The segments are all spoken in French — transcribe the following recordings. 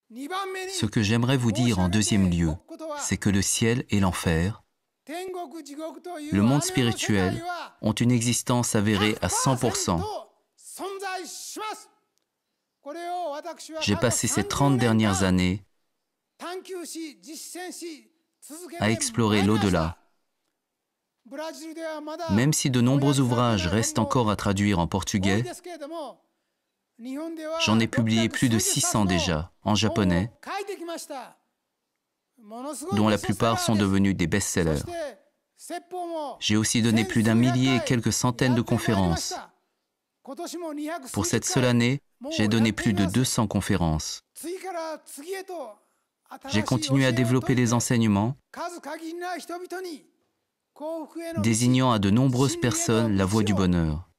Ce que j'aimerais vous dire en deuxième lieu, c'est que le ciel et l'enfer, le monde spirituel, ont une existence avérée à 100%. J'ai passé ces 30 dernières années à explorer l'au-delà. Même si de nombreux ouvrages restent encore à traduire en portugais, j'en ai publié plus de 600 déjà, en japonais, dont la plupart sont devenus des best-sellers. J'ai aussi donné plus d'1 millier et quelques centaines de conférences. Pour cette seule année, j'ai donné plus de 200 conférences. J'ai continué à développer les enseignements, désignant à de nombreuses personnes la voie du bonheur,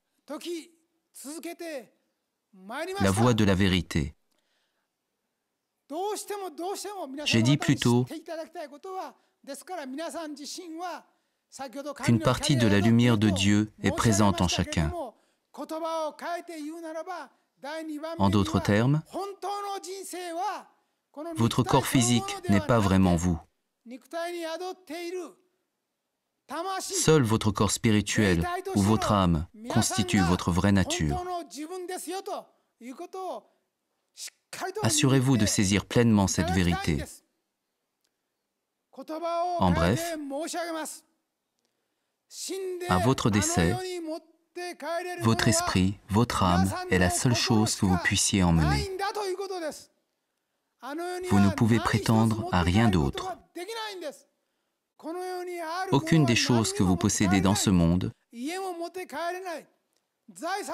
la voie de la vérité. J'ai dit plutôt qu'une partie de la lumière de Dieu est présente en chacun. En d'autres termes, votre corps physique n'est pas vraiment vous. Seul votre corps spirituel ou votre âme constitue votre vraie nature. Assurez-vous de saisir pleinement cette vérité. En bref, à votre décès, votre esprit, votre âme est la seule chose que vous puissiez emmener. Vous ne pouvez prétendre à rien d'autre. Aucune des choses que vous possédez dans ce monde,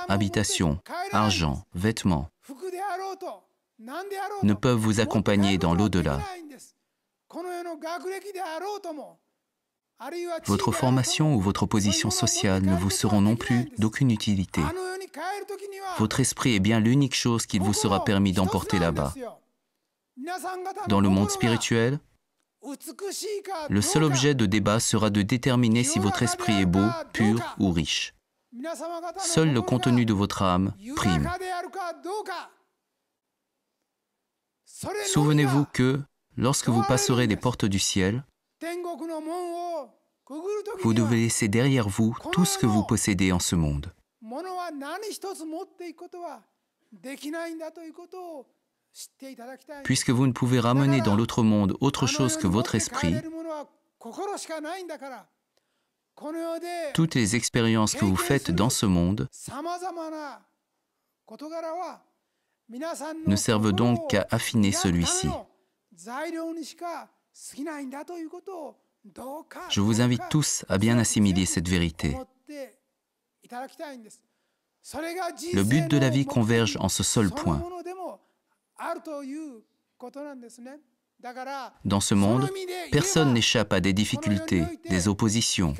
habitation, argent, vêtements, ne peuvent vous accompagner dans l'au-delà. Votre formation ou votre position sociale ne vous seront non plus d'aucune utilité. Votre esprit est bien l'unique chose qu'il vous sera permis d'emporter là-bas. Dans le monde spirituel, le seul objet de débat sera de déterminer si votre esprit est beau, pur ou riche. Seul le contenu de votre âme prime. Souvenez-vous que, lorsque vous passerez les portes du ciel, vous devez laisser derrière vous tout ce que vous possédez en ce monde. Puisque vous ne pouvez ramener dans l'autre monde autre chose que votre esprit, toutes les expériences que vous faites dans ce monde ne servent donc qu'à affiner celui-ci. Je vous invite tous à bien assimiler cette vérité. Le but de la vie converge en ce seul point. Dans ce monde, personne n'échappe à des difficultés, des oppositions,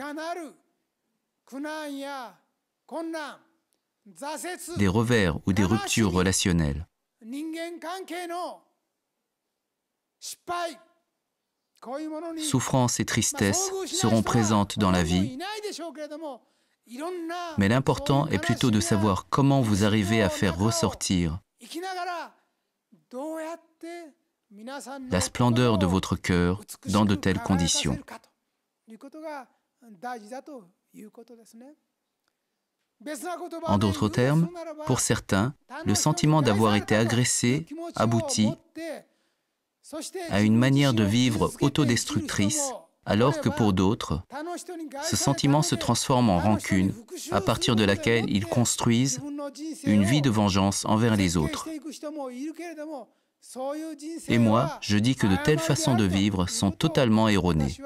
des revers ou des ruptures relationnelles. Souffrance et tristesse seront présentes dans la vie, mais l'important est plutôt de savoir comment vous arrivez à faire ressortir la splendeur de votre cœur dans de telles conditions. En d'autres termes, pour certains, le sentiment d'avoir été agressé aboutit à une manière de vivre autodestructrice, alors que pour d'autres, ce sentiment se transforme en rancune, à partir de laquelle ils construisent une vie de vengeance envers les autres. Et moi, je dis que de telles façons de vivre sont totalement erronées.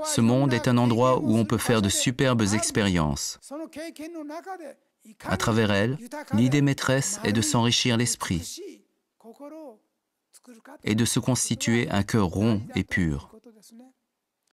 Ce monde est un endroit où on peut faire de superbes expériences. À travers elles, l'idée maîtresse est de s'enrichir l'esprit et de se constituer un cœur rond et pur.